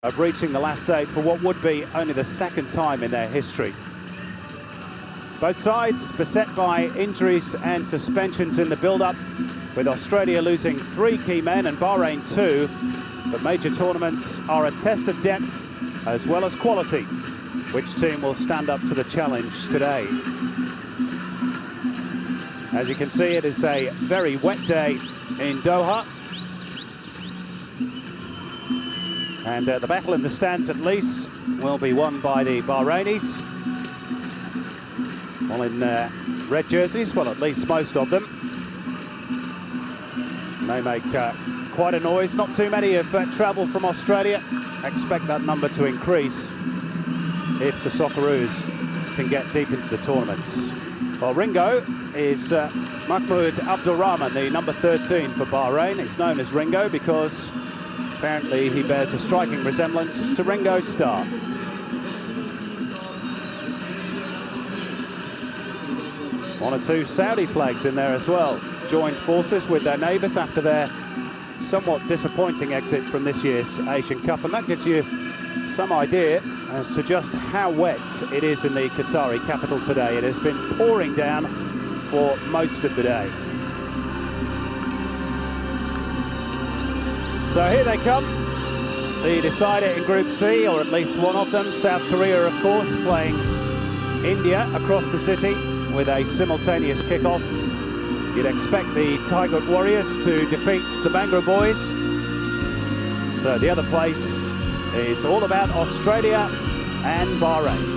of reaching the last eight for what would be only the second time in their history. Both sides beset by injuries and suspensions in the build-up, with Australia losing 3 key men and Bahrain 2. But major tournaments are a test of depth as well as quality. Which team will stand up to the challenge today? As you can see, it is a very wet day in Doha. And the battle in the stands, at least, will be won by the Bahrainis. All in red jerseys, well, at least most of them. They make quite a noise. Not too many have travelled from Australia. Expect that number to increase if the Socceroos can get deep into the tournaments. Well, Ringo is Mahmoud Abdul Rahman, the number 13 for Bahrain. He's known as Ringo because apparently he bears a striking resemblance to Ringo Starr. One or two Saudi flags in there as well. Joined forces with their neighbours after their somewhat disappointing exit from this year's Asian Cup, and that gives you some idea as to just how wet it is in the Qatari capital today. It has been pouring down for most of the day. So here they come, the decider in Group C, or at least one of them. South Korea, of course, playing India across the city with a simultaneous kickoff. You'd expect the Tiger Warriors to defeat the Bangra Boys. So the other place is all about Australia and Bahrain.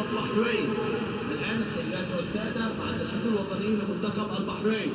البحرين. الآن السيدات والسادة مع النشيد الوطني لمنتخب البحرين.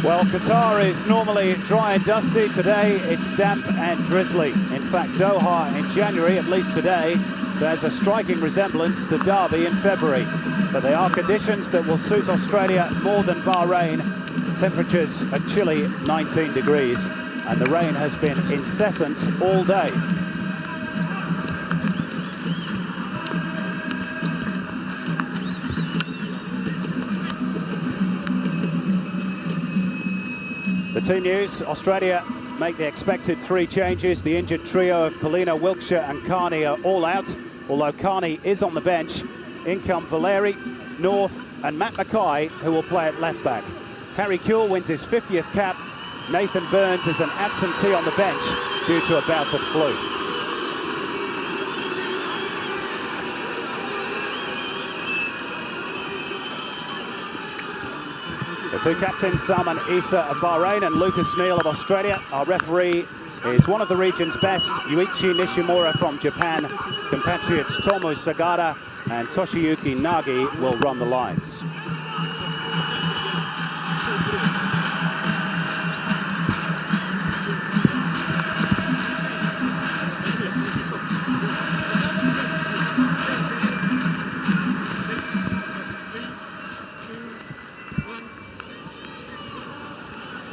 Well, Qatar is normally dry and dusty. Today, it's damp and drizzly. In fact, Doha in January, at least today, bears a striking resemblance to Derby in February. But they are conditions that will suit Australia more than Bahrain. Temperatures are chilly, 19 degrees, and the rain has been incessant all day. The team news: Australia make the expected 3 changes. The injured trio of Polina, Wilkshire and Carney are all out, although Carney is on the bench. In come Valeri, North and Matt Mackay, who will play at left back. Harry Kewell wins his 50th cap. Nathan Burns is an absentee on the bench due to a bout of flu. The 2 captains, Salman Issa of Bahrain and Lucas Neal of Australia. Our referee is one of the region's best, Yuichi Nishimura from Japan. Compatriots Tomu Sagara and Toshiyuki Nagi will run the lines.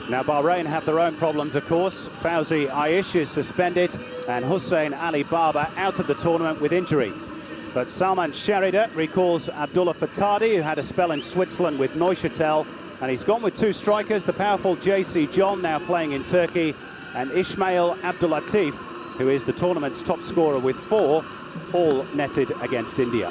Now Bahrain have their own problems, of course. Fauzi Aish is suspended and Hussein Ali Baba out of the tournament with injury. But Salman Sharida recalls Abdullah Fatadi, who had a spell in Switzerland with Neuchâtel, and he's gone with 2 strikers, the powerful JC John, now playing in Turkey, and Ismail Abdulatif, who is the tournament's top scorer with 4, all netted against India.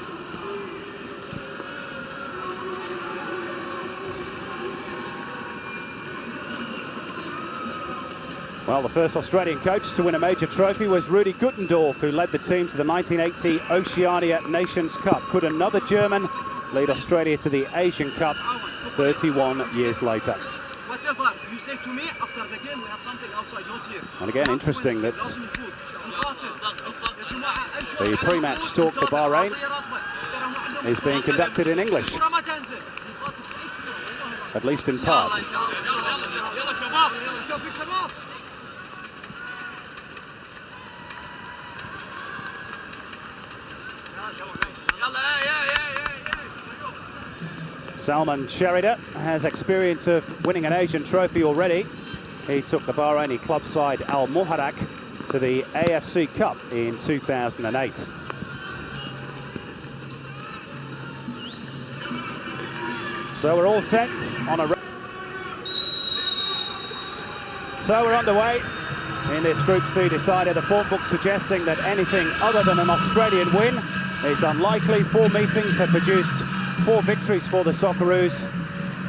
Well, the first Australian coach to win a major trophy was Rudi Guttendorf, who led the team to the 1980 Oceania Nations Cup. Could another German lead Australia to the Asian Cup 31 years later? Whatever you say to me after the game, we have something outside, not here. And again, interesting that the pre-match talk for Bahrain is being conducted in English, at least in part. Salman Sharida has experience of winning an Asian trophy already. He took the Bahraini club side Al Muharrak to the AFC Cup in 2008. So we're all set on a... So we're underway in this Group C decider. The form book suggesting that anything other than an Australian win is unlikely. 4 meetings have produced 4 victories for the Socceroos.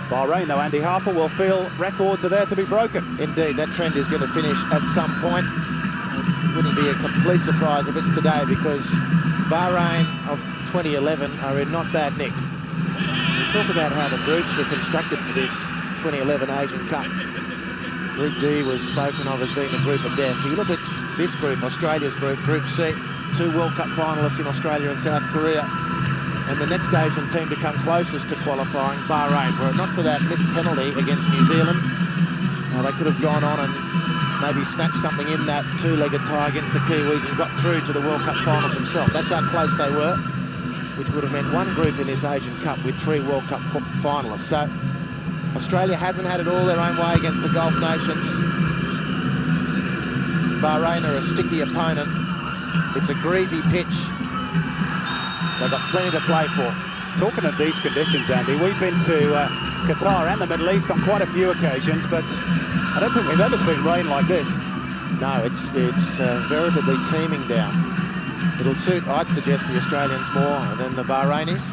Bahrain, though, Andy Harper, will feel records are there to be broken. Indeed, that trend is going to finish at some point. It wouldn't be a complete surprise if it's today, because Bahrain of 2011 are in not bad nick. We talk about how the groups were constructed for this 2011 Asian Cup. Group D was spoken of as being the group of death. You look at this group, Australia's group, Group C, 2 World Cup finalists in Australia and South Korea. And the next Asian team to come closest to qualifying, Bahrain. Were it not for that missed penalty against New Zealand, they could have gone on and maybe snatched something in that 2-legged tie against the Kiwis and got through to the World Cup finals themselves. That's how close they were, which would have meant 1 group in this Asian Cup with 3 World Cup finalists. So Australia hasn't had it all their own way against the Gulf nations. Bahrain are a sticky opponent. It's a greasy pitch. They've got plenty to play for. Talking of these conditions, Andy, we've been to Qatar and the Middle East on quite a few occasions, but I don't think we've ever seen rain like this. No, it's veritably teeming down. It'll suit, I'd suggest, the Australians more than the Bahrainis,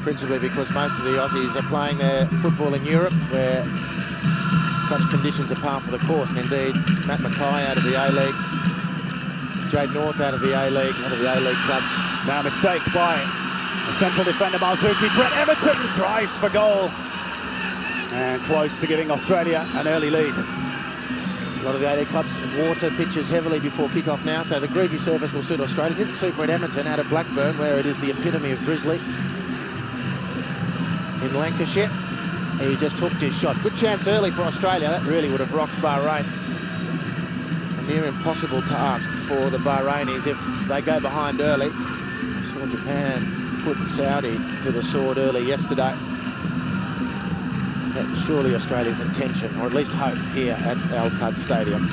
principally because most of the Aussies are playing their football in Europe, where such conditions are par for the course. And indeed, Matt Mackay out of the A-League, Jade North out of the A-League, one of the A-League clubs. Now a mistake by the central defender Marzuki. Brett Everton drives for goal. And close to giving Australia an early lead. A lot of the A-League clubs water pitches heavily before kick-off now, so the greasy surface will suit Australia. Didn't suit Brett Everton out of Blackburn, where it is the epitome of drizzly. In Lancashire, he just hooked his shot. Good chance early for Australia. That really would have rocked Bahrain. Near impossible task for the Bahrainis if they go behind early. I saw Japan put Saudi to the sword early yesterday. That's surely Australia's intention, or at least hope, here at Al Sadd Stadium.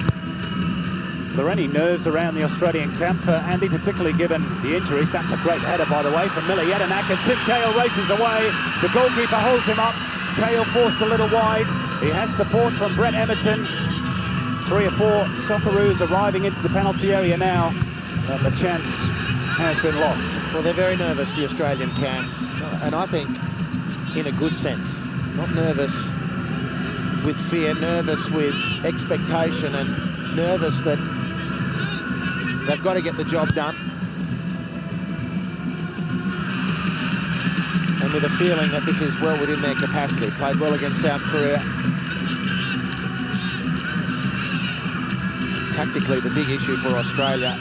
Are there any nerves around the Australian camp, Andy, particularly given the injuries? That's a great header, by the way, from Miller Jedinak. Tim Cahill races away. The goalkeeper holds him up. Cahill forced a little wide. He has support from Brett Emerton. 3 or 4 Socceroos arriving into the penalty area now, but the chance has been lost. Well, they're very nervous, the Australian camp, and I think in a good sense. Not nervous with fear, nervous with expectation, and nervous that they've got to get the job done. And with a feeling that this is well within their capacity. Played well against South Korea. Tactically, the big issue for Australia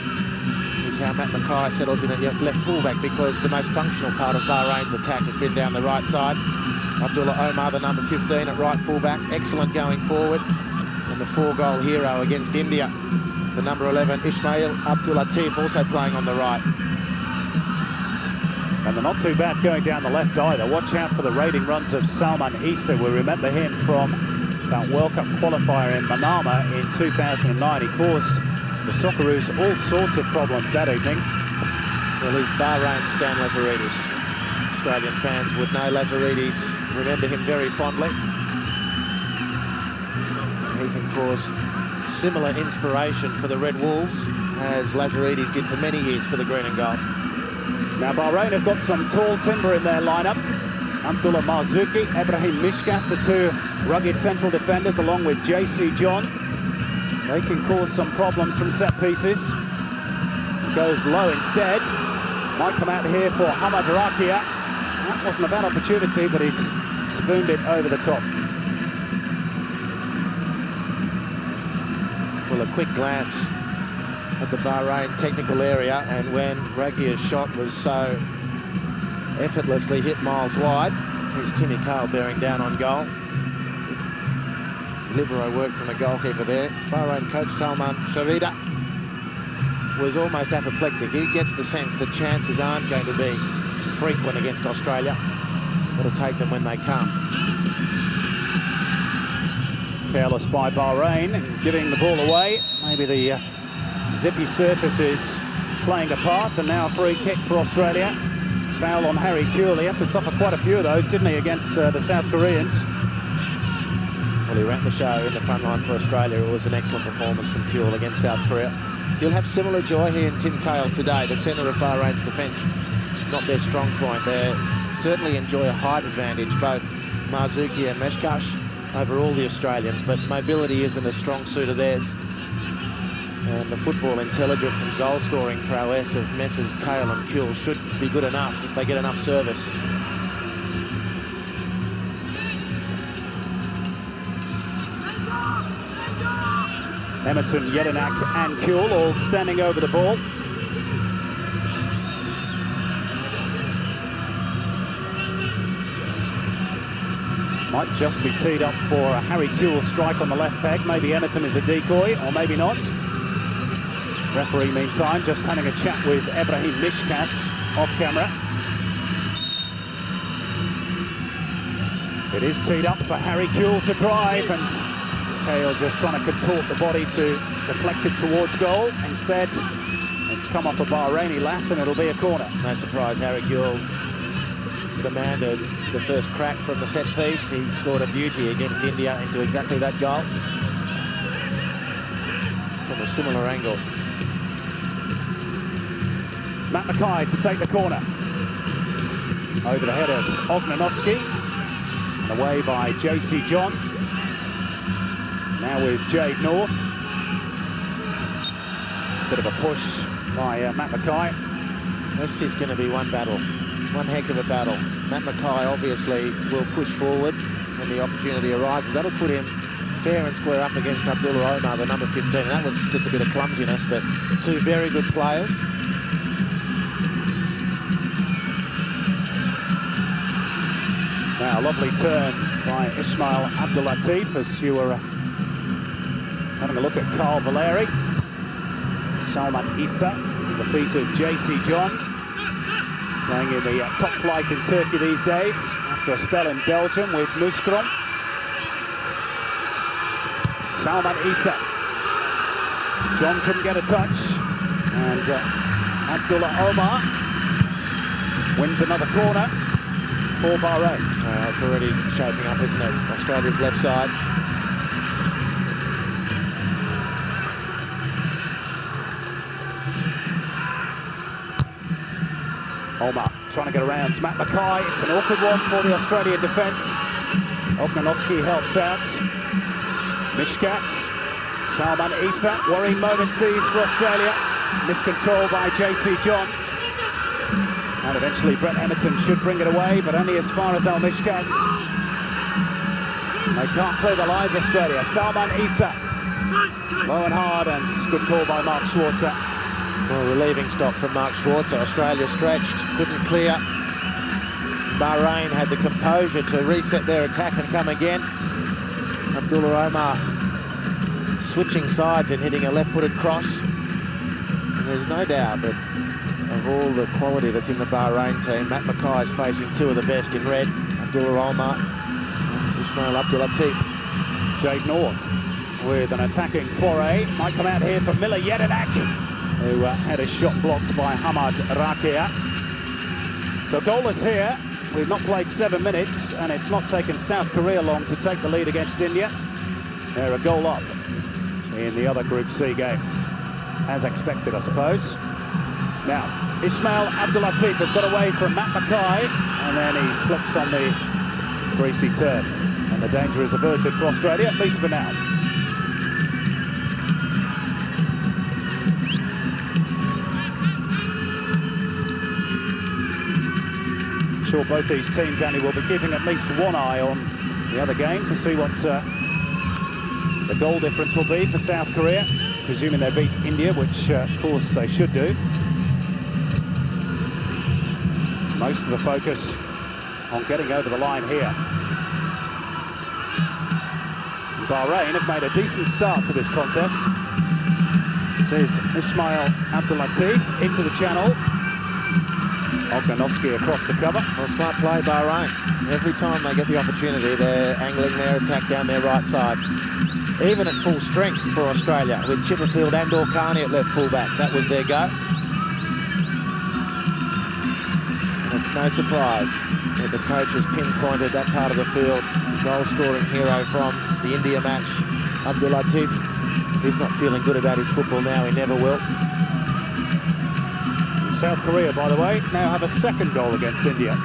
is how Matt Mackay settles in at left fullback, because the most functional part of Bahrain's attack has been down the right side. Abdullah Omar, the number 15 at right fullback, excellent going forward. And the 4-goal hero against India, the number 11, Ismail Abdulatif, also playing on the right. And they're not too bad going down the left either. Watch out for the raiding runs of Salman Issa. We remember him from that World Cup qualifier in Manama in 2009. He caused the Socceroos all sorts of problems that evening. Well, he's Bahrain's Stan Lazaridis. Australian fans would know Lazaridis, remember him very fondly. He can cause similar inspiration for the Red Wolves as Lazaridis did for many years for the Green and Gold. Now Bahrain have got some tall timber in their lineup. Abdullah Marzouki, Ibrahim Mishkas, the 2 rugged central defenders, along with JC John. They can cause some problems from set pieces. Goes low instead. Might come out here for Hamad Rakia. That wasn't a bad opportunity, but he's spooned it over the top. Well, a quick glance at the Bahrain technical area, and when Rakia's shot was so effortlessly hit miles wide, here's Timmy Cahill bearing down on goal. Libero work from the goalkeeper there. Bahrain coach Salman Sharida was almost apoplectic. He gets the sense that chances aren't going to be frequent against Australia. Got to take them when they come. Careless by Bahrain, giving the ball away. Maybe the zippy surface is playing a part, and now a free kick for Australia. Foul on Harry Kewell. He had to suffer quite a few of those, didn't he, against the South Koreans? Well, he ran the show in the front line for Australia. It was an excellent performance from Kewell against South Korea. You'll have similar joy here in Tim Cahill today. The centre of Bahrain's defence, not their strong point. They certainly enjoy a height advantage, both Marzouki and Meshkash, over all the Australians, but mobility isn't a strong suit of theirs. And the football intelligence and goal-scoring prowess of Messrs Cahill and Kewell should be good enough if they get enough service. Emerton, Jelinek and Kewell all standing over the ball. Might just be teed up for a Harry Kewell strike on the left peg. Maybe Emerton is a decoy, or maybe not. Referee, meantime, just having a chat with Ibrahim Mishkas off camera. It is teed up for Harry Kewell to drive, and Cahill just trying to contort the body to deflect it towards goal. Instead, it's come off a Bahraini lass, and it'll be a corner. No surprise, Harry Kewell demanded the first crack from the set piece. He scored a beauty against India into exactly that goal from a similar angle. Matt Mackay to take the corner. Over the head of Ognanovsky. And away by JC John. Now with Jade North. Bit of a push by Matt Mackay. This is going to be one battle. One heck of a battle. Matt Mackay obviously will push forward when the opportunity arises. That'll put him fair and square up against Abdullah Omar, the number 15. And that was just a bit of clumsiness, but 2 very good players. Now, a lovely turn by Ismail Abdulatif as you were having a look at Carl Valeri. Salman Issa to the feet of JC John. Playing in the top flight in Turkey these days, after a spell in Belgium with Muskrom. Salman Issa. John couldn't get a touch. And Abdullah Omar wins another corner for Bahrain. It's already shaping up, isn't it? Australia's left side. Omar trying to get around Matt Mackay. It's an awkward one for the Australian defence. Ognanovski helps out. Mishkas, Salman Issa, worrying moments these for Australia. Miscontrol by JC John. And eventually Brett Emerton should bring it away, but only as far as Al-Mishkas. They can't clear the lines, Australia. Salman Issa, low and hard, and good call by Mark Schwarzer. Well, relieving stop from Mark Schwarzer. Australia stretched, couldn't clear. Bahrain had the composure to reset their attack and come again. Abdullah Omar switching sides and hitting a left-footed cross. And there's no doubt that of all the quality that's in the Bahrain team, Matt Mackay is facing two of the best in red. Abdullah Omar and Ismail Abdulatif. Jade North with an attacking foray. Might come out here for Miller Jedinak, who had his shot blocked by Hamad Rakia. So goalless here. We've not played 7 minutes, and it's not taken South Korea long to take the lead against India. They're a goal up in the other Group C game, as expected, I suppose. Now, Ismail Abdulatif has got away from Matt Mackay, and then he slips on the greasy turf. And the danger is averted for Australia, at least for now. Sure, both these teams, Andy, will be keeping at least one eye on the other game to see what the goal difference will be for South Korea, presuming they beat India, which, of course, they should do. Most of the focus on getting over the line here. Bahrain have made a decent start to this contest. This is Ismail Abdulatif into the channel. Ognanovski across the cover. Well, smart play, Bahrain. Every time they get the opportunity, they're angling their attack down their right side. Even at full strength for Australia, with Chipperfield and Orkani at left fullback. That was their go. And it's no surprise that the coach has pinpointed that part of the field. Goal-scoring hero from the India match, Abdulatif. If he's not feeling good about his football now, he never will. South Korea, by the way, now have a second goal against India.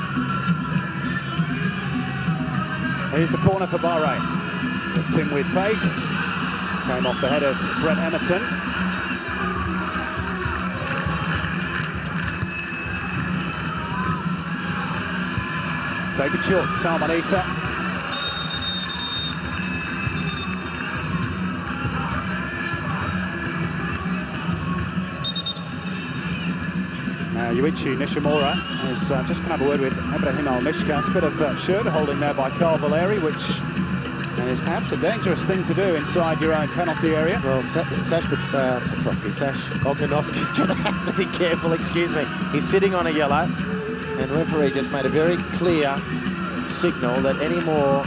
Here's the corner for Bahrain. Tim with pace. Came off the head of Brett Emerton. Take it short, Salman Issa. Yuichi Nishimura has just come to have a word with Ibrahim Al-Mishkas. Bit of shirt holding there by Carl Valeri, which is perhaps a dangerous thing to do inside your own penalty area. Well, Sash Ognanovski's going to have to be careful, excuse me. He's sitting on a yellow, and referee just made a very clear signal that any more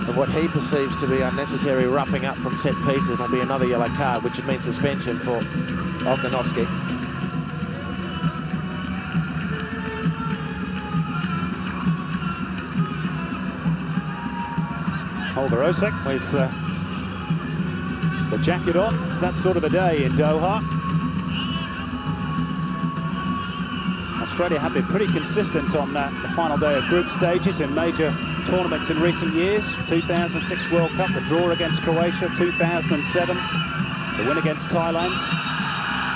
of what he perceives to be unnecessary roughing up from set pieces will be another yellow card, which would mean suspension for Ognanovski. Holger Osek with the jacket on. It's that sort of a day in Doha. Australia have been pretty consistent on the final day of group stages in major tournaments in recent years. 2006 World Cup, the draw against Croatia. 2007, the win against Thailand.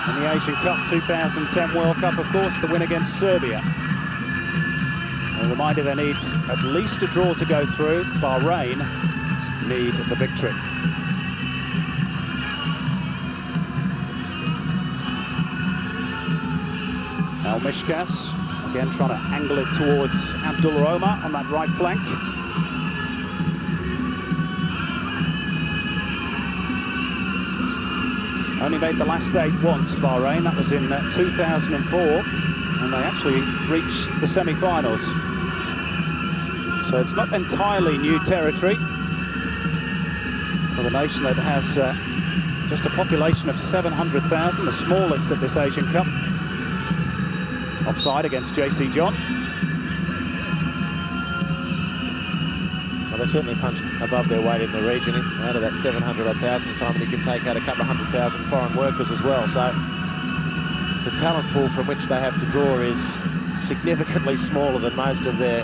And the Asian Cup, 2010 World Cup, of course, the win against Serbia. A reminder, there needs at least a draw to go through. Bahrain need the victory. Al-Mishkas again trying to angle it towards Abdullah Omar on that right flank. Only made the last 8 once, Bahrain. That was in 2004, and they actually reached the semi-finals. So it's not entirely new territory for the nation that has just a population of 700,000, the smallest at this Asian Cup. Offside against JC John. They certainly punched above their weight in the region. Out of that 700,000, Simon, you can take out a couple of 100,000 foreign workers as well. So the talent pool from which they have to draw is significantly smaller than most of their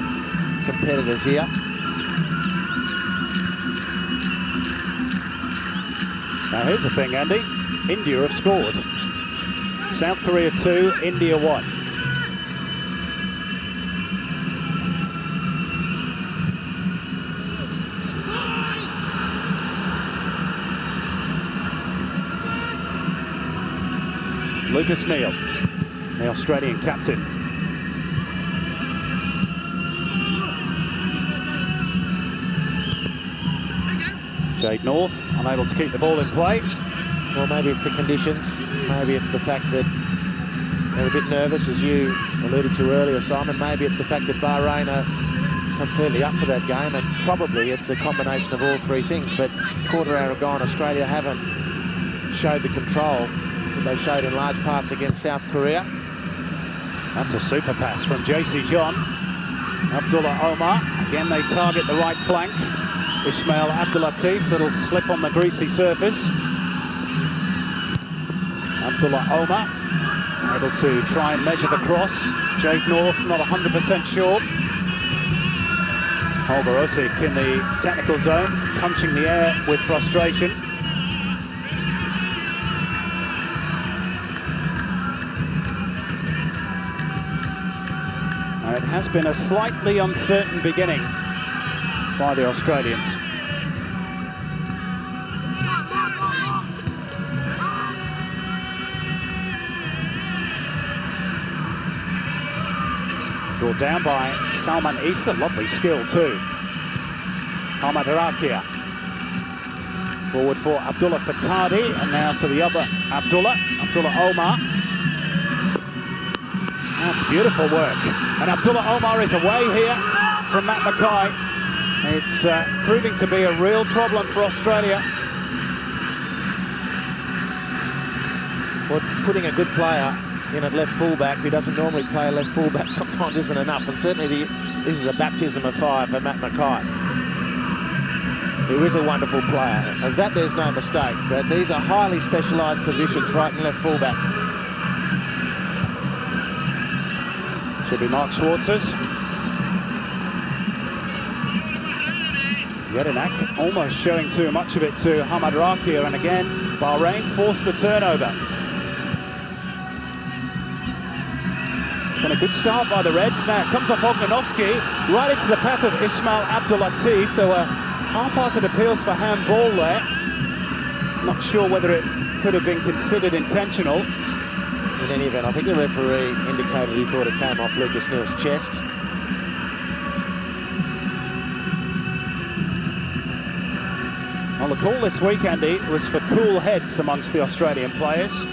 competitors here. Now here's the thing, Andy. India have scored. South Korea 2, India 1. Lucas Neal, the Australian captain. Jade North unable to keep the ball in play. Well, maybe it's the conditions. Maybe it's the fact that they're a bit nervous, as you alluded to earlier, Simon. Maybe it's the fact that Bahrain are completely up for that game, and probably it's a combination of all three things. But quarter hour gone, Australia haven't showed the control that they showed in large parts against South Korea. That's a super pass from JC John. Abdullah Omar. Again, they target the right flank. Ismail Abdulatif, little slip on the greasy surface. Abdullah Omar able to try and measure the cross. Jade North not 100% sure. Holger Osik in the technical zone, punching the air with frustration. Now, it has been a slightly uncertain beginning by the Australians. Brought down by Salman Issa, lovely skill too. Hamad Rakia. Forward for Abdullah Fatadi, and now to the other Abdullah Omar. That's beautiful work. And Abdullah Omar is away here from Matt Mackay. It's proving to be a real problem for Australia. Well, putting a good player in at left fullback who doesn't normally play left fullback sometimes isn't enough, and certainly this is a baptism of fire for Matt Mackay, who is a wonderful player. Of that there's no mistake, but these are highly specialised positions, right and left fullback. Should be Mark Schwartz's. Jedinak almost showing too much of it to Hamad Rakia, and again Bahrain forced the turnover. It's been a good start by the Reds. Now it comes off Ognanovsky, right into the path of Ismail Abdulatif. There were half-hearted appeals for handball there. Not sure whether it could have been considered intentional. In any event, I think the referee indicated he thought it came off Lucas Neal's chest. Well, the call this week, Andy, was for cool heads amongst the Australian players.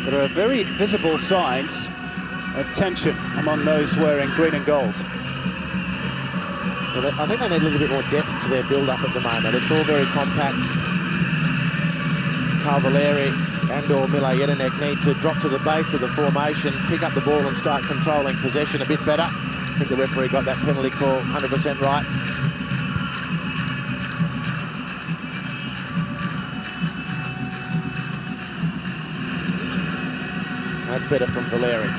There are very visible signs of tension among those wearing green and gold. Well, I think they need a little bit more depth to their build-up at the moment. It's all very compact. Cavalieri and/or Mile Jedinak need to drop to the base of the formation, pick up the ball and start controlling possession a bit better. I think the referee got that penalty call 100% right. That's better from Valeri.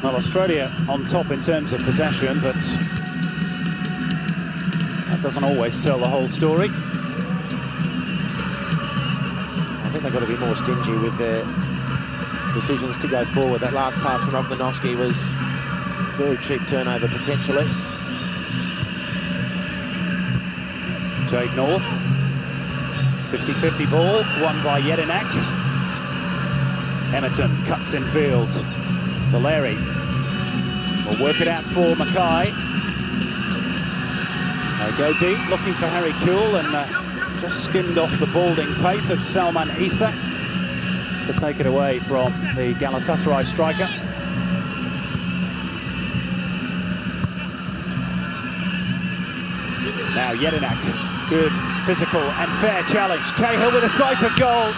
Well, Australia on top in terms of possession, but that doesn't always tell the whole story. I think they've got to be more stingy with their decisions to go forward. That last pass from Ognanovsky was very cheap turnover potentially. Jade North, 50-50 ball, won by Jedinak. Emerton cuts in field. Valeri will work it out for Mackay. They go deep, looking for Harry Kuehl, and just skimmed off the balding pate of Salman Issa to take it away from the Galatasaray striker. Now Jedinak, good physical and fair challenge. Cahill with a sight of goal.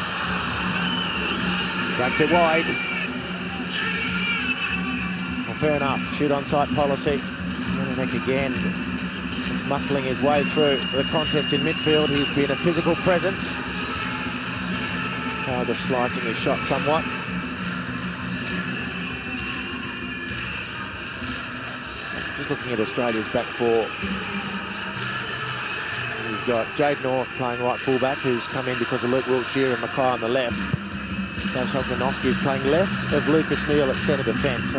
Drags it wide. Well, fair enough, shoot on sight policy. Dynamic again. Just muscling his way through the contest in midfield. He's been a physical presence. Kyle just slicing his shot somewhat. Just looking at Australia's back four. You've got Jade North playing right fullback, who's come in because of Luke Wiltshire, and Mackay on the left. Sash Ognanovski is playing left of Lucas Neal at centre defence.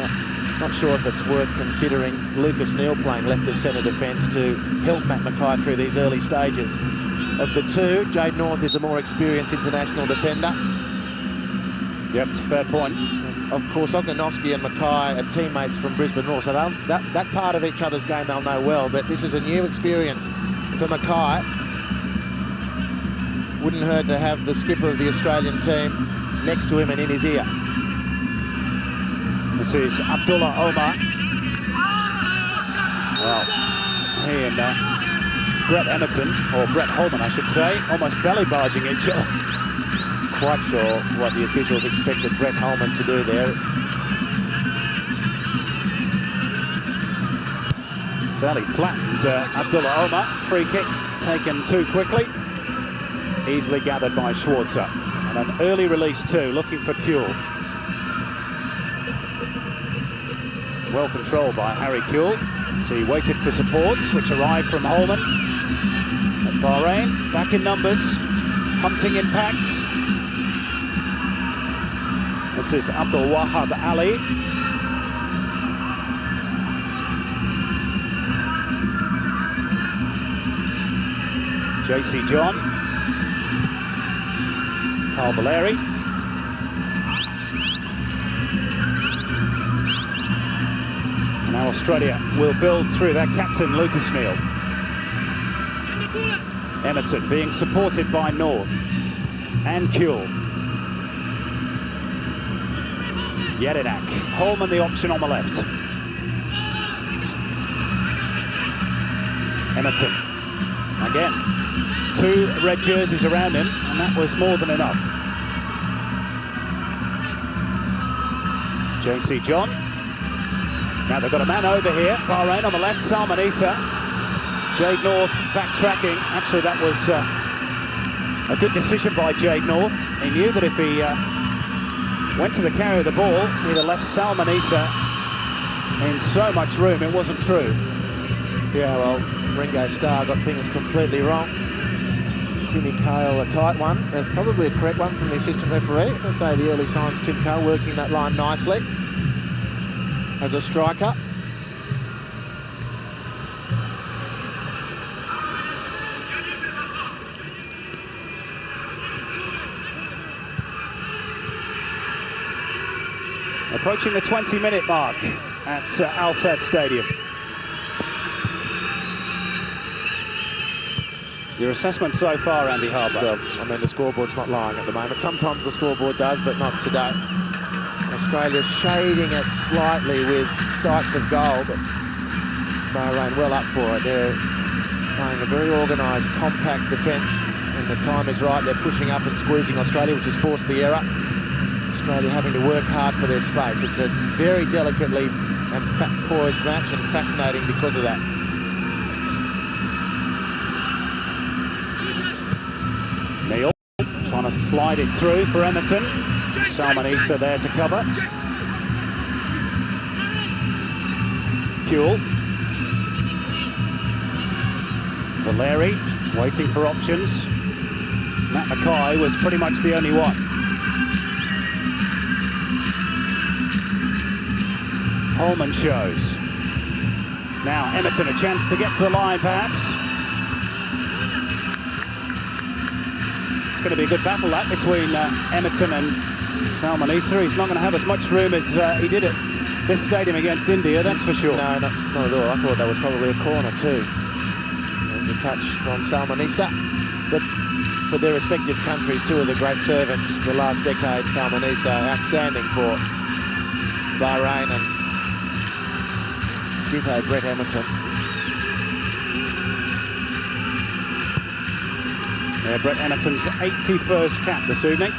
Not sure if it's worth considering Lucas Neal playing left of centre defence to help Matt Mackay through these early stages. Of the two, Jade North is a more experienced international defender. Yep, it's a fair point. And of course, Ognanovski and Mackay are teammates from Brisbane Roar, so that part of each other's game they'll know well, but this is a new experience for Mackay. Wouldn't hurt to have the skipper of the Australian team next to him and in his ear. This is Abdullah Omar. Well, he and Brett Emerton, or Brett Holman, I should say, almost belly barging each other. Quite sure what the officials expected Brett Holman to do there. Fairly flattened Abdullah Omar. Free kick taken too quickly. Easily gathered by Schwarzer. And an early release too, looking for Kuehl. Well controlled by Harry Kuehl. So he waited for supports, which arrived from Holman. And Bahrain, back in numbers, hunting impact. This is Abdul Wahab Ali. JC John. Carl Valeri. And now Australia will build through their captain, Lucas Neal. Emerton being supported by North and Kuehl. Jedinak. Holman the option on the left. Emerton. Again. 2 red jerseys around him, and that was more than enough. JC John. Now they've got a man over here. Bahrain on the left, Salman Issa. Jade North backtracking. Actually, that was a good decision by Jade North. He knew that if he went to the carry of the ball, he'd have left Salman Issa in so much room, it wasn't true. Yeah, well, Ringo Starr got things completely wrong. Timmy Cale, a tight one, and probably a correct one from the assistant referee. I say the early signs, Tim Cale working that line nicely as a striker. Approaching the 20-minute mark at Al Sadd Stadium. Your assessment so far, Andy Harper? Well, I mean, the scoreboard's not lying at the moment. Sometimes the scoreboard does, but not today. Australia shading it slightly with sights of goal, but Bahrain well up for it. They're playing a very organised, compact defence. When the time is right, they're pushing up and squeezing Australia, which has forced the error. Australia having to work hard for their space. It's a very delicately and poised match, and fascinating because of that. Neal trying to slide it through for Emerton. Salman Issa there to cover. Kuehl. Valeri waiting for options. Matt Mackay was pretty much the only one. Holman shows. Now Emerton a chance to get to the line perhaps. It's going to be a good battle that between Emerton and Salman Issa. He's not going to have as much room as he did at this stadium against India, that's for sure. No, not at all. I thought that was probably a corner too. There's a touch from Salman Issa. But for their respective countries, 2 of the great servants for the last decade. Salman Issa outstanding for Bahrain, and ditto Brett Emerton. Yeah, Brett Emerton's 81st cap this evening.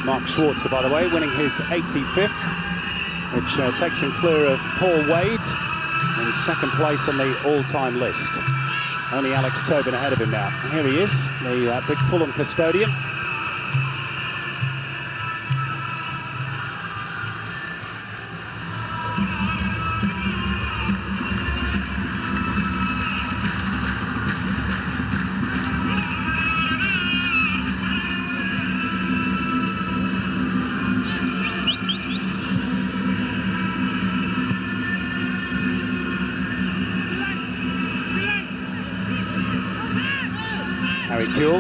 Mark Schwarzer, by the way, winning his 85th, which takes him clear of Paul Wade in second place on the all-time list. Only Alex Tobin ahead of him now. Here he is, the big Fulham custodian.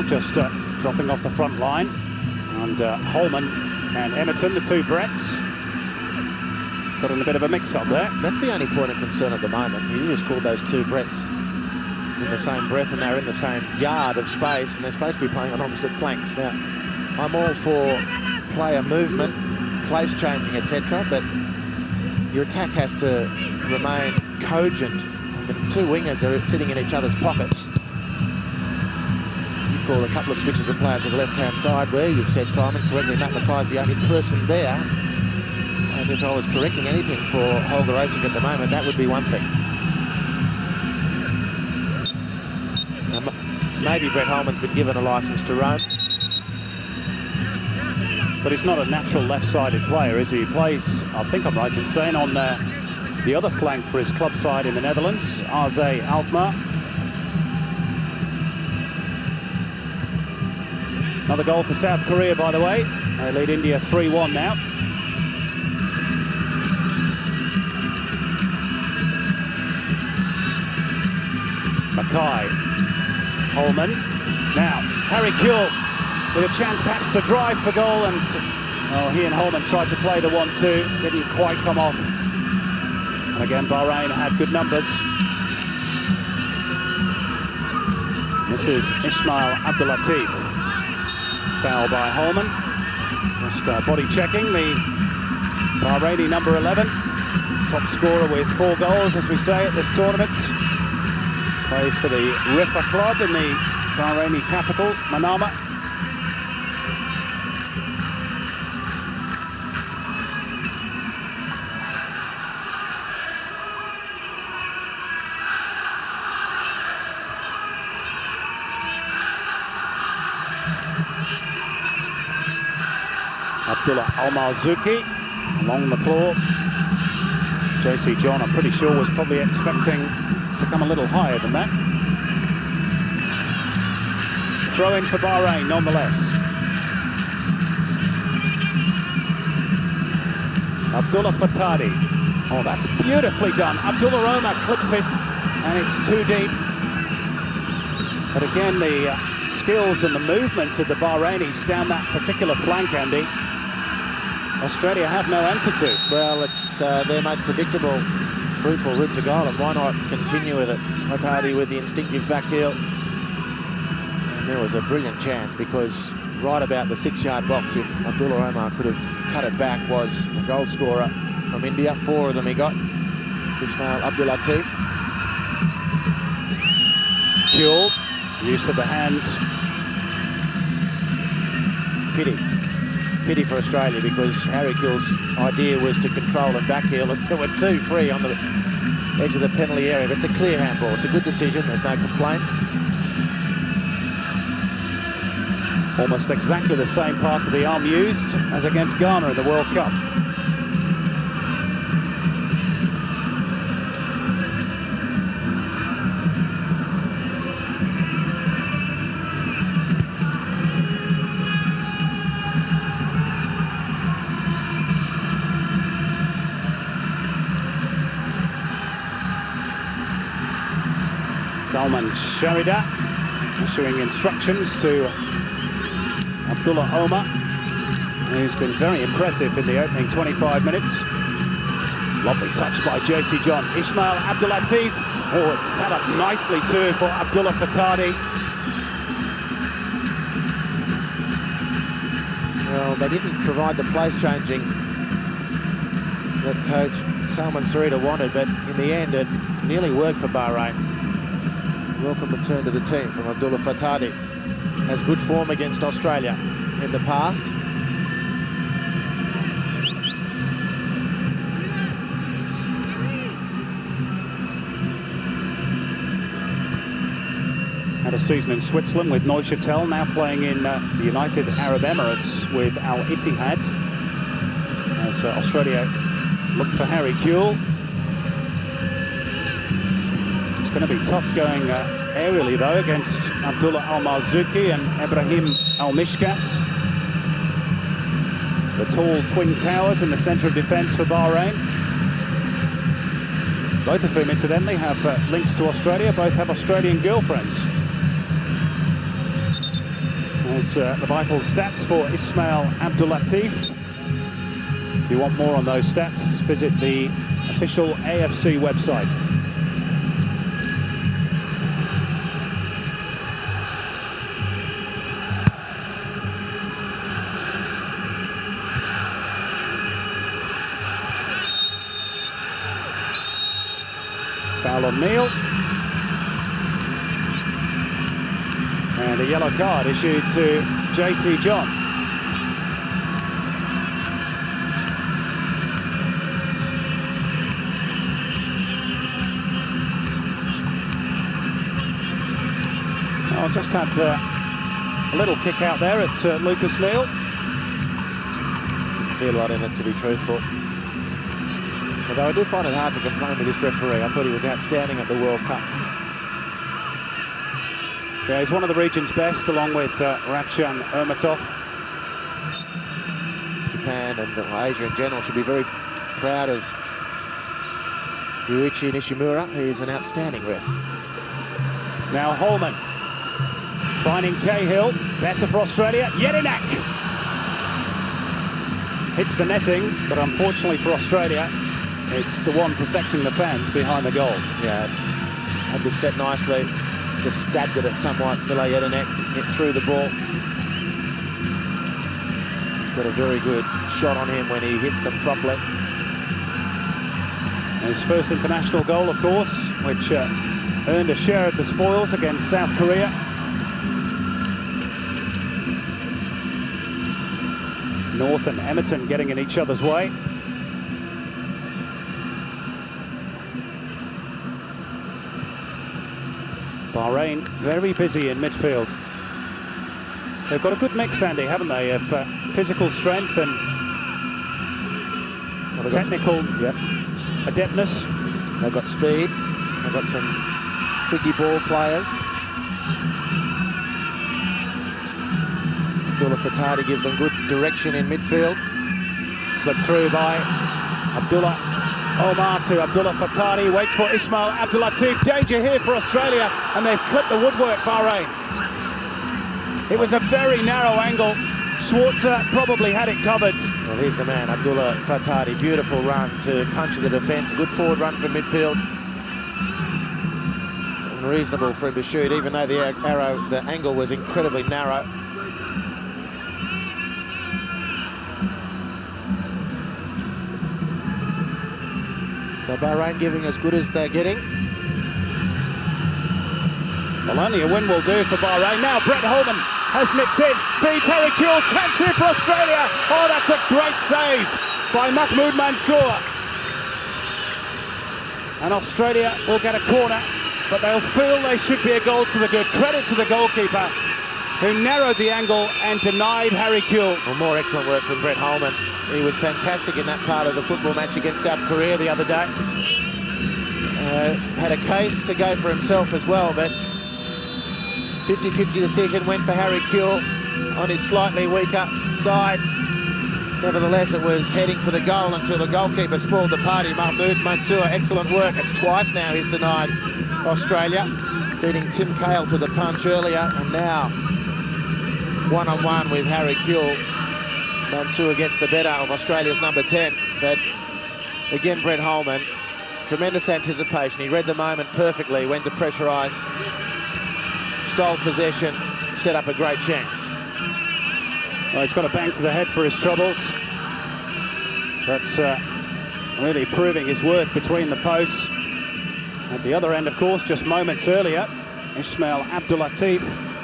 Just dropping off the front line, and Holman and Emerton, the two Bretts, got in a bit of a mix-up there. That's the only point of concern at the moment. You just called those two Bretts in the same breath, and they're in the same yard of space, and they're supposed to be playing on opposite flanks. Now, I'm all for player movement, place changing, etc., but your attack has to remain cogent. And two wingers are sitting in each other's pockets. Called a couple of switches of player to the left-hand side where you've said, Simon, correctly, Matt Mackay's the only person there. And if I was correcting anything for Holger Racing at the moment, that would be one thing. Maybe Brett Holman's been given a licence to roam. But he's not a natural left-sided player, is he? He plays, I think I'm right in saying, on the other flank for his club side in the Netherlands, AZ Alkmaar. Another goal for South Korea, by the way. They lead India 3-1 now. Mackay. Holman. Now, Harry Kewell with a chance perhaps to drive for goal, and he and Holman tried to play the 1-2. Didn't quite come off. And again, Bahrain had good numbers. This is Ismail Abdulatif. Foul by Holman. Just body checking the Bahraini number 11. Top scorer with 4 goals, as we say, at this tournament. Plays for the Rifa club in the Bahraini capital, Manama. Abdullah Al-Marzuki along the floor. JC John, I'm pretty sure, was probably expecting to come a little higher than that. Throw in for Bahrain, nonetheless. Abdullah Fatadi. Oh, that's beautifully done. Abdullah Omar clips it, and it's too deep. But again, the skills and the movements of the Bahrainis down that particular flank, Andy, Australia have no answer to. Well, it's their most predictable, fruitful route to goal, and why not continue with it? Fatadi with the instinctive back heel. And there was a brilliant chance, because right about the 6-yard box, if Abdullah Omar could have cut it back, was the goal scorer from India. 4 of them he got. Ismail Abdulatif. Kewell, use of the hands. Pity for Australia, because Harry Kewell's idea was to control and back heel, and there were 2 free on the edge of the penalty area. But it's a clear handball. It's a good decision. There's no complaint. Almost exactly the same part of the arm used as against Ghana in the World Cup. Salman Sharida issuing instructions to Abdullah Omar, who's been very impressive in the opening 25 minutes. Lovely touch by JC John. Ismail Abdulatif. Oh, it's set up nicely too for Abdullah Fatadi. Well, they didn't provide the place changing that coach Salman Sharida wanted, but in the end it nearly worked for Bahrain. Welcome return to the team from Abdullah Fatadi. Has good form against Australia in the past. first season in Switzerland with Neuchâtel, now playing in the United Arab Emirates with Al Ittihad. As Australia look for Harry Kewell. It's going to be tough going aerially, though, against Abdullah Al-Marzuki and Ibrahim Al-Mishkas. The tall twin towers in the centre of defence for Bahrain. Both of whom, incidentally, have links to Australia. Both have Australian girlfriends. There's the vital stats for Ismail Abdulatif. If you want more on those stats, visit the official AFC website. Foul on Neil. And a yellow card issued to JC John. Oh, just had a little kick out there at Lucas Neil. Didn't see a lot in it, to be truthful. Although I do find it hard to complain with this referee. I thought he was outstanding at the World Cup. Yeah, he's one of the region's best, along with Ravchan Ermatov. Japan and Asia in general should be very proud of Yuichi Nishimura. He is an outstanding ref. Now Holman finding Cahill. Better for Australia. Jelinek hits the netting, but unfortunately for Australia, it's the one protecting the fans behind the goal. Yeah, had this set nicely. Just stabbed at it somewhat. Mila Jelinek hit through the ball. He's got a very good shot on him when he hits them properly. His first international goal, of course, which earned a share of the spoils against South Korea. North and Emerton getting in each other's way. Bahrain very busy in midfield. They've got a good mix, Andy, haven't they, of physical strength and technical adeptness. They've got speed. They've got some tricky ball players. Abdullah Fatadi gives them good direction in midfield. Slipped through by Abdullah Omar to Abdullah Fatani, waits for Ismail Abdulatif. Danger here for Australia, and they've clipped the woodwork, Bahrain. It was a very narrow angle. Schwarzer probably had it covered. Well, here's the man, Abdullah Fatadi. Beautiful run to punch the defence. Good forward run from midfield. Unreasonable for him to shoot, even though the angle was incredibly narrow. So Bahrain giving as good as they're getting. Well, only a win will do for Bahrain. Now Brett Holman has nipped in, feeds Harry Kewell, chance here for Australia. Oh, that's a great save by Mahmoud Mansour. And Australia will get a corner, but they'll feel they should be a goal to the good. Credit to the goalkeeper, who narrowed the angle and denied Harry Kewell. Well, more excellent work from Brett Holman. He was fantastic in that part of the football match against South Korea the other day. Had a case to go for himself as well, but 50-50 decision went for Harry Kewell on his slightly weaker side. Nevertheless, it was heading for the goal until the goalkeeper spoiled the party. Mahmoud Mansour, excellent work. It's twice now he's denied Australia, beating Tim Cahill to the punch earlier, and now one-on-one with Harry Kewell. Mansour gets the better of Australia's number 10, but again, Brett Holman, tremendous anticipation. He read the moment perfectly, went to pressurise, stole possession, set up a great chance. Well, he's got a bang to the head for his troubles. That's really proving his worth between the posts. At the other end, of course, just moments earlier, Ismail Abdulatif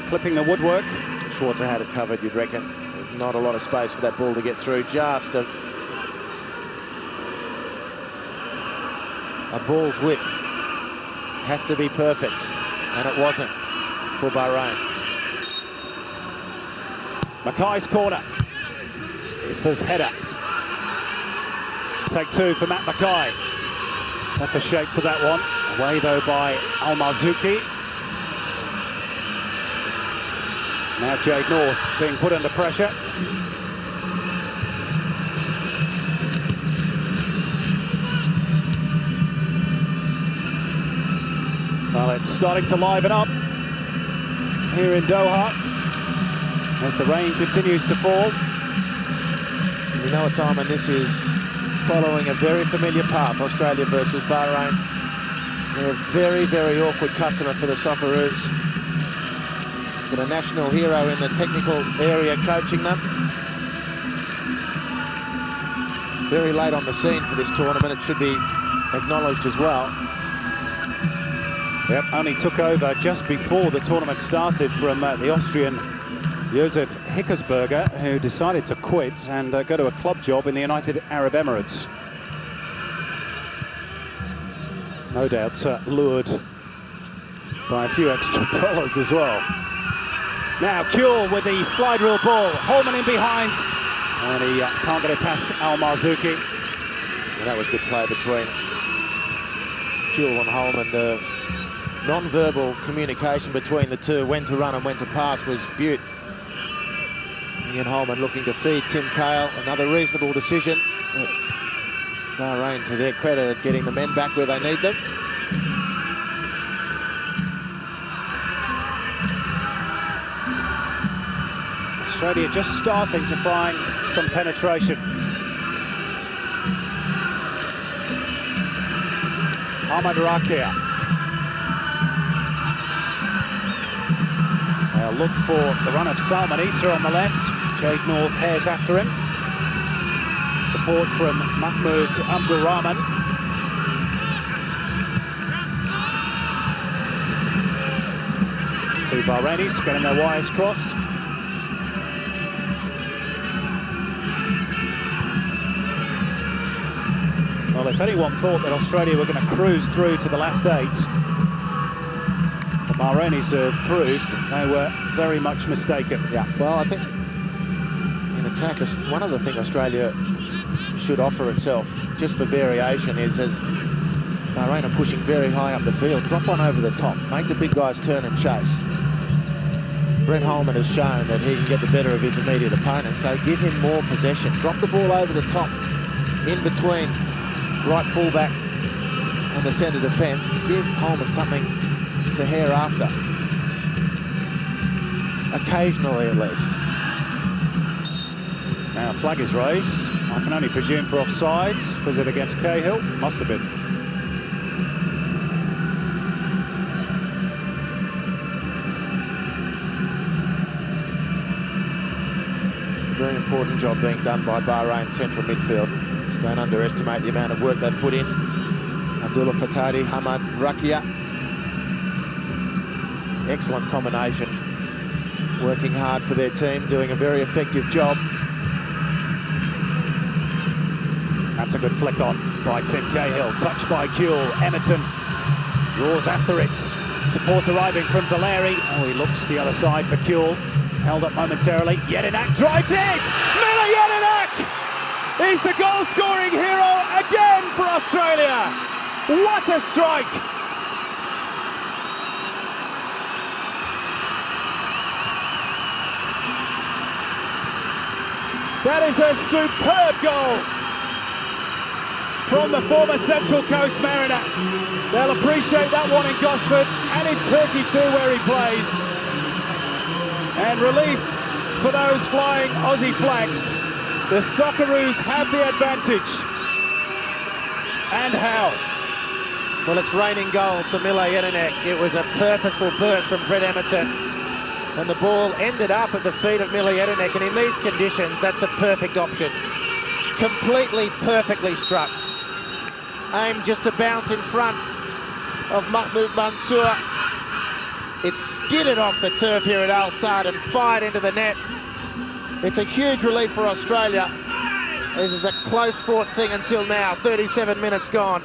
clipping the woodwork. Schwarzer had it covered, you'd reckon. There's not a lot of space for that ball to get through. Just a ball's width has to be perfect, and it wasn't. for Bahrain. Mackay's corner. It's his header. Take two for Matt Mackay. That's a shape to that one. Away though by Al-Marzuki. Now Jade North being put under pressure. Well, it's starting to liven up here in Doha as the rain continues to fall. You know what, Simon, this is following a very familiar path, Australia versus Bahrain. They're a very, very awkward customer for the Socceroos. Got a national hero in the technical area coaching them. Very late on the scene for this tournament, it should be acknowledged as well. Yep, only took over just before the tournament started from the Austrian Josef Hickersberger, who decided to quit and go to a club job in the United Arab Emirates. No doubt lured by a few extra dollars as well. Now Kuehl with the slide rule ball. Holman in behind. And he can't get it past Al-Marzuki. Well, that was good play between Kuehl and Holman. The non-verbal communication between the two, when to run and when to pass, was beaut. Ian Holman looking to feed Tim Cahill. Another reasonable decision. Bahrain, to their credit, at getting the men back where they need them. Australia just starting to find some penetration. Hamad Rakia. They'll look for the run of Salman Issa on the left. Jade North hairs after him. Support from Mahmoud Abdulrahman. Two Bahrainis getting their wires crossed. Well, if anyone thought that Australia were going to cruise through to the last eight, the Bahrainis have proved they were very much mistaken. Yeah, well, I think in attack, one of the things Australia should offer itself, just for variation, is as Bahrain are pushing very high up the field, drop one over the top, make the big guys turn and chase. Brent Holman has shown that he can get the better of his immediate opponent, so give him more possession. Drop the ball over the top, in between right fullback and the centre defence. Give Holman something to hare after. Occasionally, at least. Now, flag is raised. I can only presume for offside. Was it against Cahill? Must have been. Very important job being done by Bahrain central midfield. Don't underestimate the amount of work they've put in. Abdullah Fatadi, Hamad Rakia. Excellent combination. Working hard for their team, doing a very effective job. That's a good flick on by Tim Cahill. Touched by Kuehl. Emerton roars after it. Support arriving from Valeri. Oh, he looks the other side for Kuehl. Held up momentarily. Jedinak drives it! Miller Jedinak is the goal-scoring hero again for Australia. What a strike! That is a superb goal from the former Central Coast Mariner. They'll appreciate that one in Gosford and in Turkey too, where he plays. And relief for those flying Aussie flags. The Socceroos have the advantage. And how? Well, it's raining goals for Miller Jedinak. It was a purposeful burst from Brett Emerton. And the ball ended up at the feet of Miller Jedinak. And in these conditions, that's the perfect option. Completely, perfectly struck. Aimed just to bounce in front of Mahmoud Mansour. It skidded off the turf here at Al Sadd and fired into the net. It's a huge relief for Australia. This is a close fought thing until now. 37 minutes gone.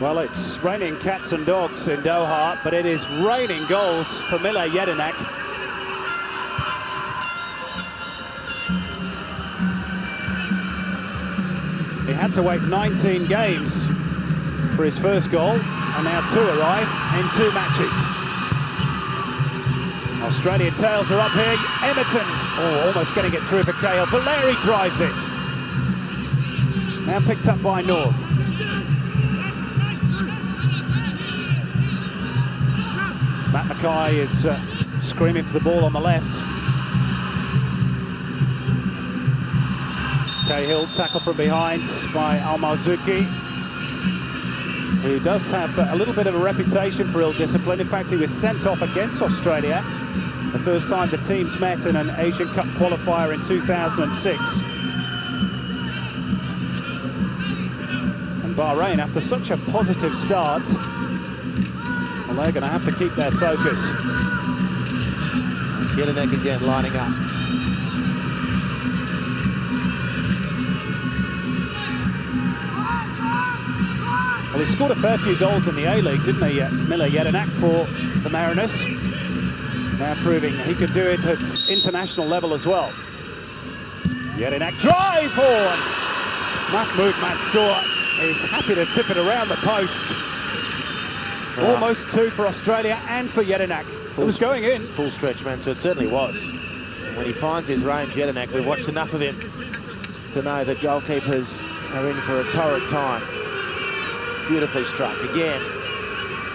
Well, it's raining cats and dogs in Doha, but it is raining goals for Mile Jedinak. He had to wait 19 games for his first goal, and now 2 arrive in 2 matches. Australian tails are up here. Emerton, almost getting it through for Cahill. Valeri drives it. Now picked up by North. Matt Mackay is screaming for the ball on the left. Cahill tackle from behind by Al-Marzuki, who does have a little bit of a reputation for ill discipline. In fact, he was sent off against Australia the first time the teams met in an Asian Cup qualifier in 2006. And Bahrain, after such a positive start, well, they're going to have to keep their focus. It's Jedinak again lining up. Well, he scored a fair few goals in the A-League, didn't he, Mile Jedinak, for the Mariners? Now proving he could do it at international level as well. Jedinak drive on! Mahmoud Mansour is happy to tip it around the post. Almost 2 for Australia and for Jedinak. It was going in. Full stretch, man, so it certainly was. When he finds his range, Jedinak, we've watched enough of him to know that goalkeepers are in for a torrid time. Beautifully struck again,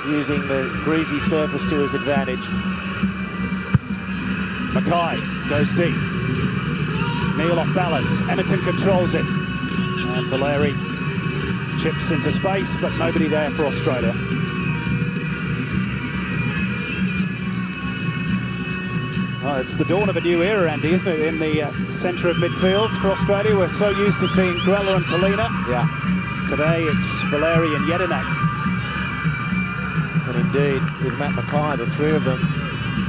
using the greasy surface to his advantage. Mackay goes deep. Neil off balance. Emerton controls it. And Valeri chips into space, but nobody there for Australia. Well, it's the dawn of a new era, Andy, isn't it, in the centre of midfield for Australia? We're so used to seeing Grella and Polina. Yeah. Today it's Valeri and Jedinak. And indeed, with Matt Mackay, the 3 of them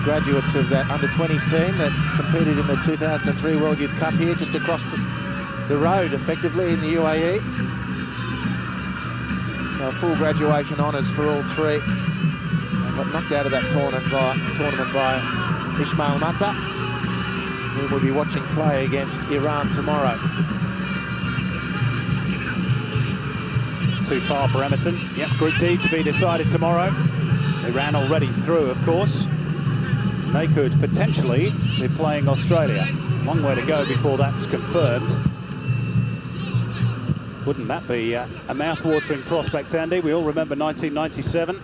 graduates of that under-20s team that competed in the 2003 World Youth Cup here, just across the road, effectively, in the UAE. So full graduation honours for all 3. They got knocked out of that tournament by Ismail Mata, who will be watching play against Iran tomorrow. Too far for Emerton. Yep, Group D to be decided tomorrow. Iran already through, of course. They could potentially be playing Australia. Long way to go before that's confirmed. Wouldn't that be a mouth-watering prospect, Andy? We all remember 1997.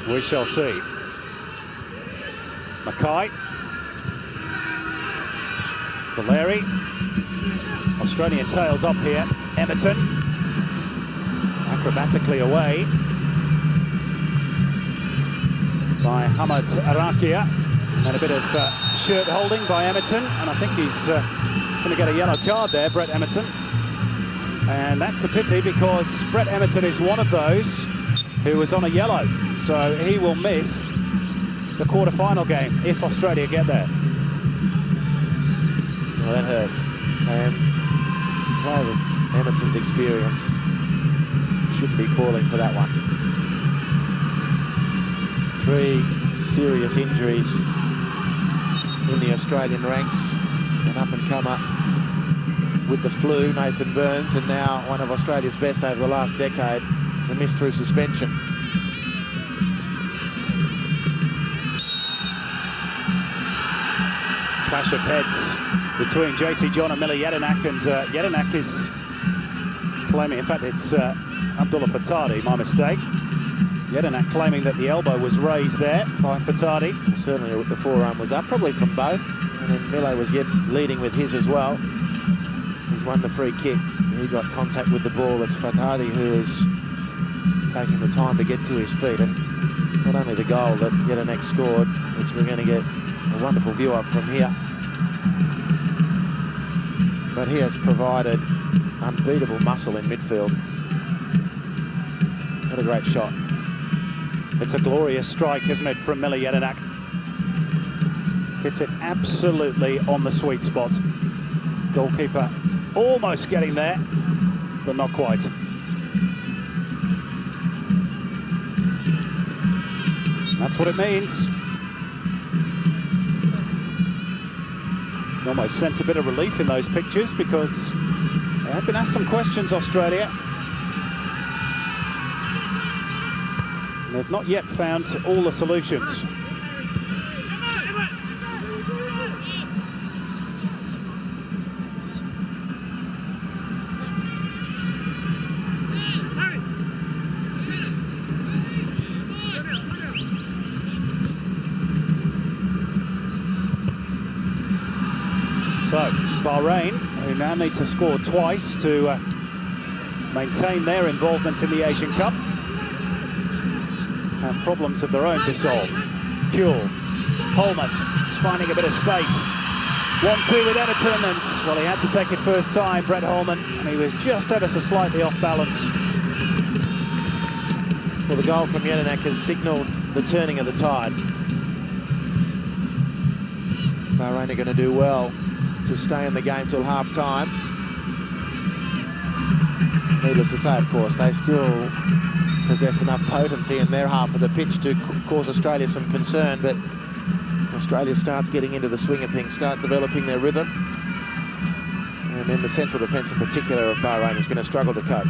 We shall see. Mackay. Valeri. Australian tails up here. Emerton. Acrobatically away by Hamad Arakia. And a bit of shirt holding by Emerton. And I think he's going to get a yellow card there, Brett Emerton. And that's a pity because Brett Emerton is one of those who was on a yellow. So he will miss the quarter-final game if Australia get there. Well, that hurts. And player with Emerton's experience shouldn't be falling for that one. 3 serious injuries in the Australian ranks. An up-and-comer with the flu, Nathan Burns, and now one of Australia's best over the last decade to miss through suspension. Clash of heads between JC John and Mile Jedinak, and Jedinak is claiming, in fact it's Abdullah Fatadi, my mistake. Jedinak claiming that the elbow was raised there by Fatadi. Well, certainly the forearm was up, probably from both, and then Mile was yet leading with his as well. He's won the free kick. He got contact with the ball. It's Fatadi who is taking the time to get to his feet, and not only the goal that Jedinak scored, which we're going to get a wonderful view of from here, but he has provided unbeatable muscle in midfield. What a great shot. It's a glorious strike, isn't it, from Mile Jedinak? Hits it absolutely on the sweet spot. Goalkeeper almost getting there, but not quite. That's what it means. You almost sense a bit of relief in those pictures because they have been asked some questions, Australia. And they've not yet found all the solutions. So, Bahrain, who now need to score twice to maintain their involvement in the Asian Cup, have problems of their own to solve. Kuhl, Holman is finding a bit of space. 1-2 with Everton, and, well, he had to take it first time, Brett Holman, and he was just ever so slightly off balance. Well, the goal from Jedinak has signalled the turning of the tide. Bahrain are going to do well to stay in the game till half-time. Needless to say, of course, they still possess enough potency in their half of the pitch to cause Australia some concern, but Australia starts getting into the swing of things, start developing their rhythm, and then the central defence in particular of Bahrain is going to struggle to cope.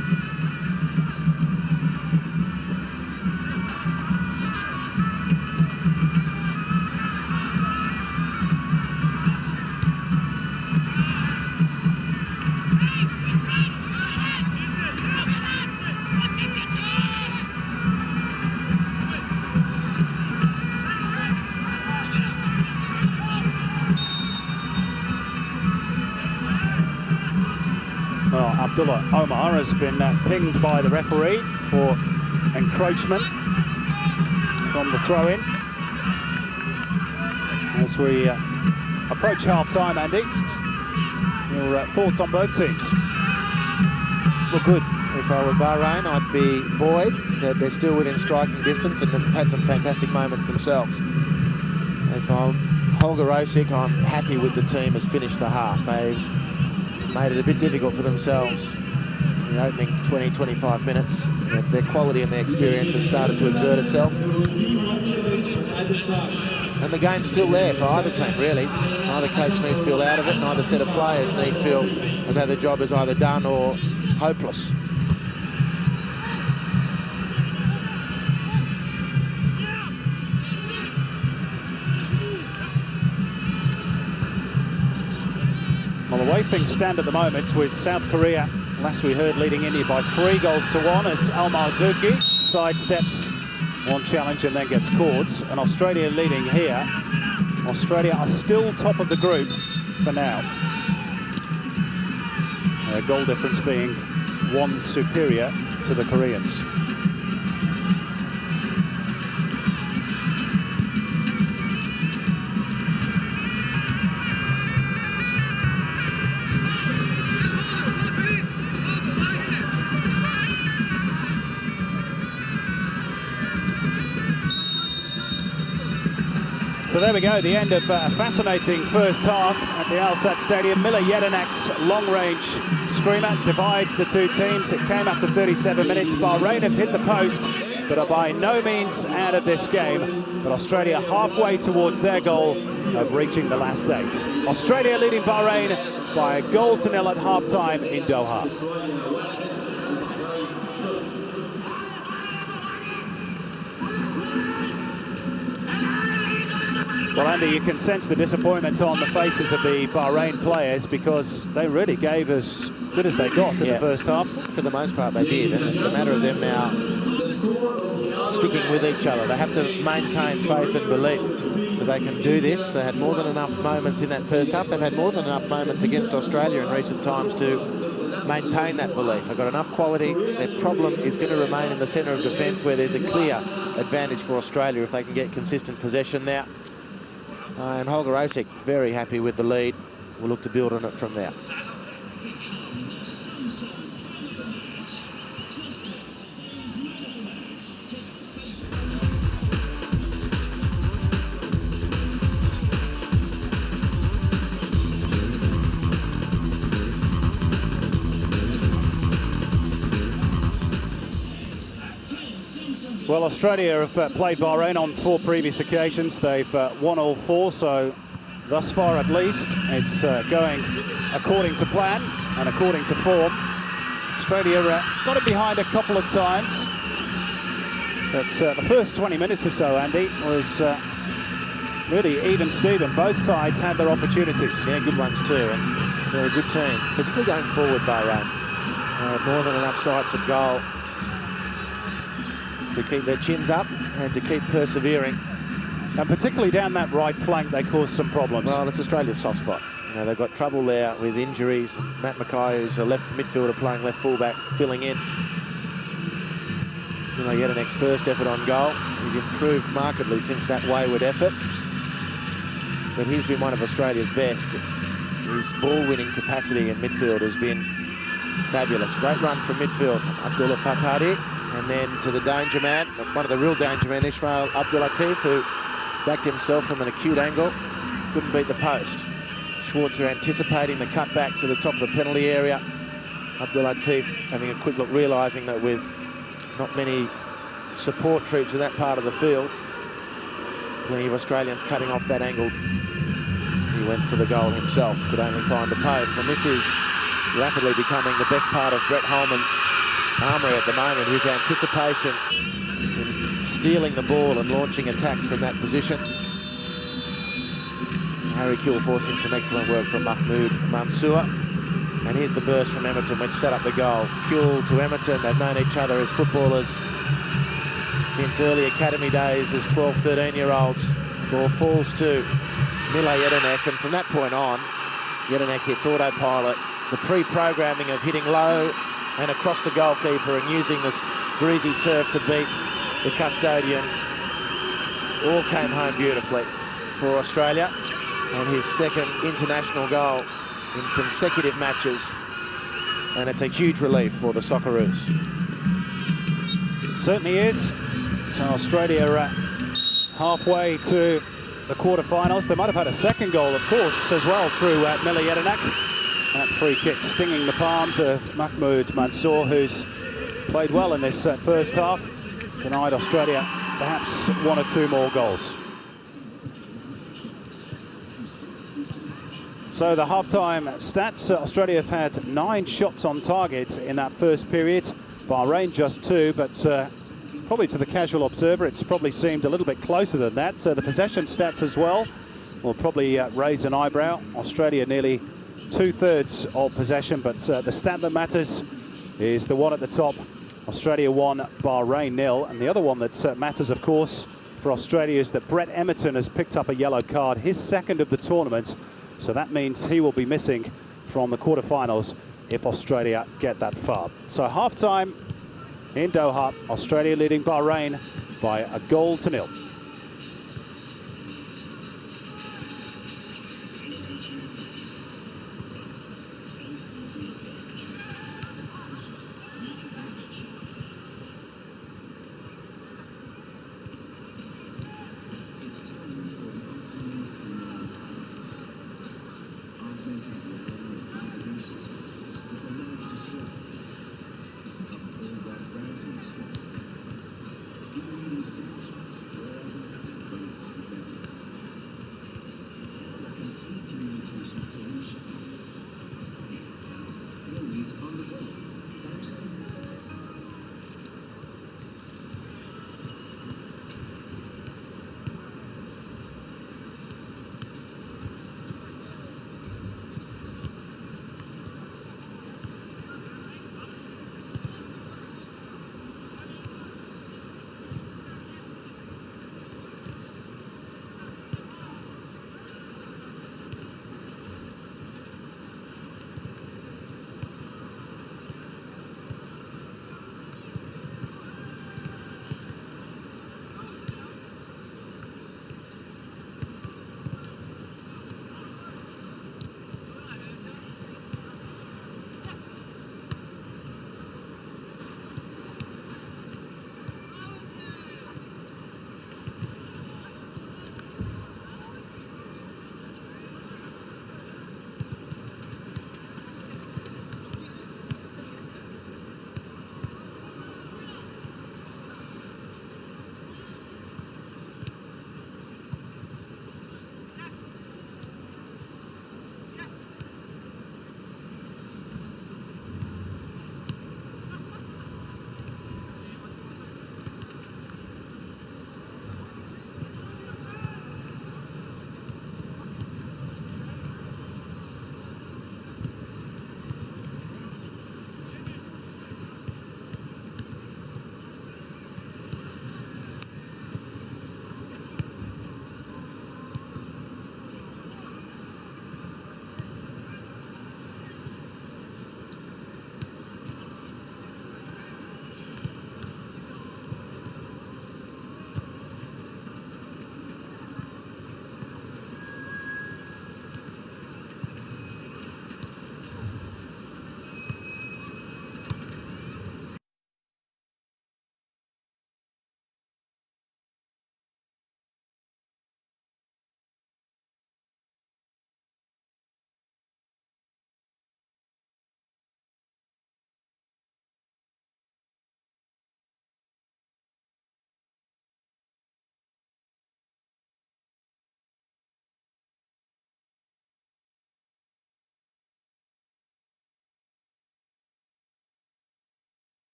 Well, Abdullah Omar has been pinged by the referee for encroachment from the throw-in. As we approach half-time, Andy, your thoughts on both teams? Well, good. If I were Bahrain, I'd be buoyed that they're still within striking distance and have had some fantastic moments themselves. If I'm Holger Osik, I'm happy with the team has finished the half. They made it a bit difficult for themselves in the opening 20-25 minutes. Their quality and their experience has started to exert itself. And the game's still there for either team, really. Neither coach need feel out of it, neither set of players need feel as though the job is either done or hopeless. Well, the way things stand at the moment with South Korea, last we heard, leading India by 3-1 as Al Marzuki sidesteps one challenge and then gets caught. And Australia leading here. Australia are still top of the group for now. Their goal difference being 1 superior to the Koreans. So there we go, the end of a fascinating first half at the Al Sadd Stadium. Miller Jedinak's long-range screamer divides the two teams. It came after 37 minutes. Bahrain have hit the post, but are by no means out of this game. But Australia halfway towards their goal of reaching the last 8. Australia leading Bahrain by 1-0 at half-time in Doha. Well, Andy, you can sense the disappointment on the faces of the Bahrain players because they really gave as good as they got in the first half. For the most part, they did, and it's a matter of them now sticking with each other. They have to maintain faith and belief that they can do this. They had more than enough moments in that first half. They've had more than enough moments against Australia in recent times to maintain that belief. They've got enough quality. Their problem is going to remain in the centre of defence where there's a clear advantage for Australia if they can get consistent possession there. And Holger Osik very happy with the lead. We'll look to build on it from there. Well, Australia have played Bahrain on 4 previous occasions. They've won all 4, so thus far at least, it's going according to plan and according to form. Australia got it behind a couple of times, but the first 20 minutes or so, Andy, was really even Steven. Both sides had their opportunities. Yeah, good ones too, and they're a good team, particularly going forward, Bahrain. More than enough sights of goal to keep their chins up and to keep persevering. And particularly down that right flank, they caused some problems. Well, it's Australia's soft spot. You know, they've got trouble there with injuries. Matt Mackay, who's a left midfielder playing left fullback, filling in. Yedenek's first effort on goal. He's improved markedly since that wayward effort. But he's been one of Australia's best. His ball-winning capacity in midfield has been fabulous. Great run from midfield, Abdullah Fatadi. And then to the danger man, one of the real danger men, Ismail Abdulatif, who backed himself from an acute angle. Couldn't beat the post. Schwarzer anticipating the cutback to the top of the penalty area. Abdulatif having a quick look, realising that with not many support troops in that part of the field, plenty of Australians cutting off that angle, he went for the goal himself, could only find the post. And this is rapidly becoming the best part of Brett Holman's armoury at the moment, his anticipation in stealing the ball and launching attacks from that position. Harry Kuehl forcing some excellent work from Mahmoud Mansour. And here's the burst from Emerton, which set up the goal. Kuehl to Emerton, they've known each other as footballers since early academy days as 12, 13-year-olds. Ball falls to Mila Jedinek, and from that point on, Jedinek hits autopilot. The pre-programming of hitting low and across the goalkeeper and using this greasy turf to beat the custodian all came home beautifully for Australia. And his second international goal in consecutive matches. And it's a huge relief for the Socceroos. Certainly is. So Australia are halfway to the quarterfinals. They might have had a second goal, of course, as well through Mila Jedinek. That free kick stinging the palms of Mahmoud Mansour, who's played well in this first half. Denied Australia perhaps 1 or 2 more goals. So the half-time stats, Australia have had 9 shots on target in that first period. Bahrain just 2, but probably to the casual observer, it's probably seemed a little bit closer than that. So the possession stats as well will probably raise an eyebrow. Australia nearly 2/3 of possession, but the stat that matters is the one at the top. Australia 1, Bahrain 0. And the other one that matters, of course, for Australia is that Brett Emerton has picked up a yellow card, his second of the tournament. So that means he will be missing from the quarterfinals if Australia get that far. So half-time in Doha, Australia leading Bahrain by 1-0.